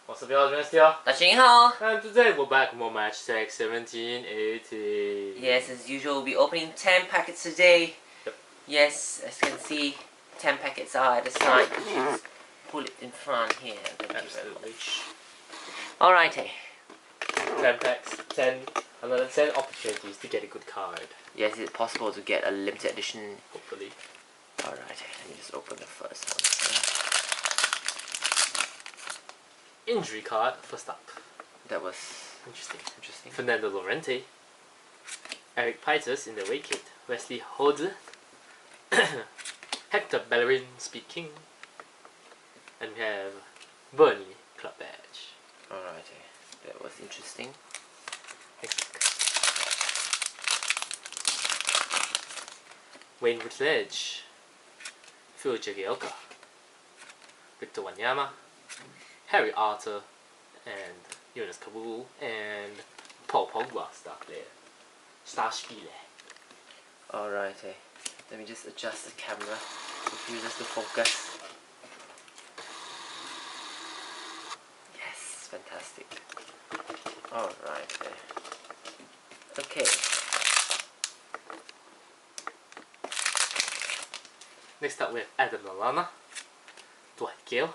What's up, y'all? Jonas here. 大家好. And today we're back with more match Attax 1780. Yes, as usual, we'll be opening 10 packets today. Yep. Yes, as you can see, 10 packets are at the side. Just pull it in front here. Absolutely. Alrighty. 10 packs, 10, another 10 opportunities to get a good card. Yes, it's possible to get a limited edition. Hopefully. Alright, let me just open the first one. Injury card, first up. That was Interesting. interesting. Fernando Llorente. Eric Pieters in the away kit. Wesley Hode. Hector Bellerin, Speed King. And we have Burnley Club Badge. Alrighty, that was interesting. Wayne Rutledge. Phil Jagielka. Victor Wanyama. Harry Arthur. And Jonas Kabul. And Paul Pogba, star player. Starspieler. Alrighty, let me just adjust the camera for you just to focus. Yes, fantastic. Alright. Okay. Next up we have Adam Lallana, Dwight Gale,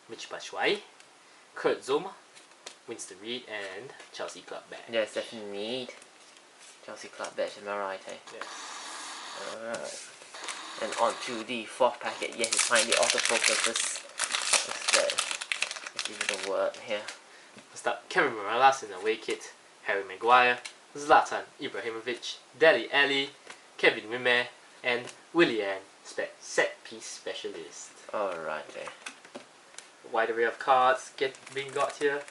Mitch Batshuayi, Kurt Zouma, Winston Reid, and Chelsea Club Badge. Yes, definitely need Chelsea Club Badge, am I right? Yes. Alright. And on to the fourth packet. Yes, it's finally autofocus. Let's give it a word here. First up, Kevin Morales in the away kit, Harry Maguire, Zlatan Ibrahimovic, Dele Alli, Kevin Wimmer, and Willian, set piece specialist. Alright. A wide array of cards being gotten here,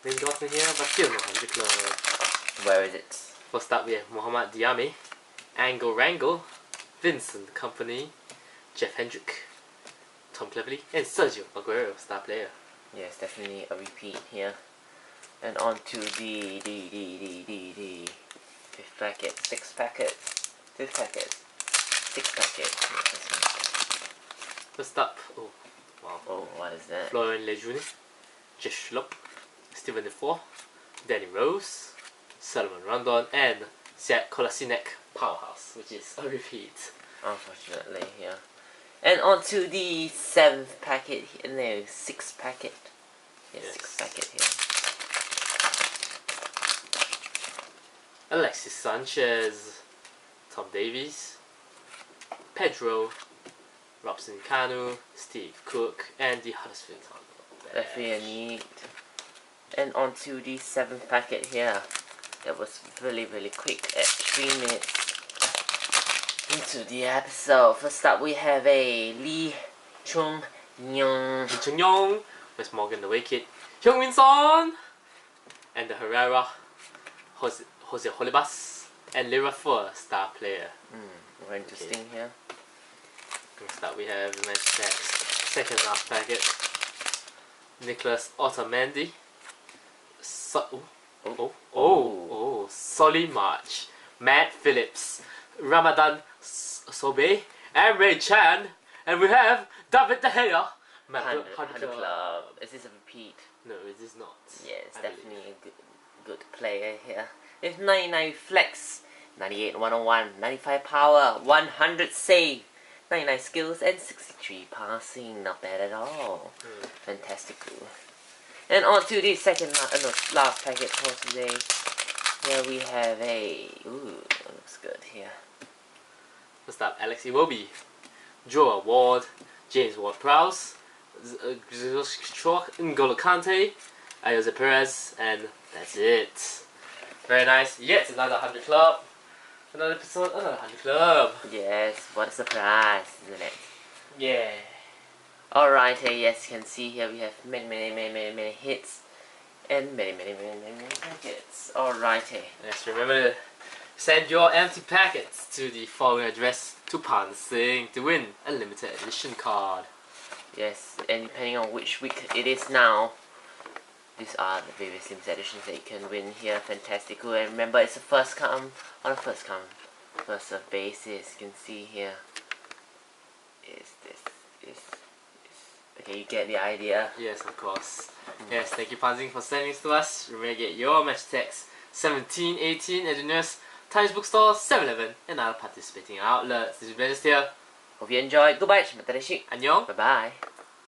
but still no 100 club. Where is it? First up we have Mohamed Diame, Angle Wrangle, Vincent Kompany, Jeff Hendrick, Tom Cleverley, and Sergio Aguero, star player. Yes, definitely a repeat here. And on to the fifth packet, sixth packet, fifth packet, sixth packet. First up, oh wow, Oh, what is that? Florian Lejeune, Jeff Schlupp, Stephen Defoe, Danny Rose, Solomon Rondon, and Zach Kolasinac Powerhouse, which is a repeat. Unfortunately, yeah. And on to the seventh packet, no, sixth packet. Yes, Yes. sixth packet here. Alexis Sanchez, Tom Davies, Pedro, Robson Kanu, Steve Cook, and the Huddersfield Town. Definitely a need. And on to the seventh packet here. That was really quick at 3 minutes into the episode. First up we have a Lee Chung Young. Lee Chung Yong, West Morgan the wicket, Hyung Min Son, and the Herrera, Jose Holibas, and Lira Fur, star player. Very interesting here. Next up we have the men's second last packet. Nicholas Otamendi, Solly March, Matt Phillips, Ramadan Sobe, and Ray Chan, and we have David De Gea. 100 club. Is this a repeat? No, it is not. Yeah, it's I definitely a good player here. With 99 flex, 98 101, 95 power, 100 save, 99 skills, and 63 passing. Not bad at all. Fantastical. And on to the last packet for today. Here we have a... Ooh, that looks good here. First up, Alex Iwobi, Joe Ward, James Ward-Prowse, N'Golo Kante, Ayoze Perez, and that's it. Very nice. Yet another 100 club. Another episode, another 100 club. Yes, what a surprise, isn't it? Yeah. Alright, yes, you can see here we have many hits and many packets. Alrighty. Yes, remember to send your empty packets to the following address to Pan Sing to win a limited edition card. Yes, and depending on which week it is now, these are the various limited editions that you can win here. Fantastical. And remember, it's a first come first basis. You can see here is Okay, you get the idea. Yes, of course. Yes, thank you Panzing for sending this to us. Remember to get your match text 1718 at the nearest Times Bookstore, 7-Eleven, and other participating outlets. This is Ben here. Hope you enjoyed. Goodbye. 안녕. Bye bye.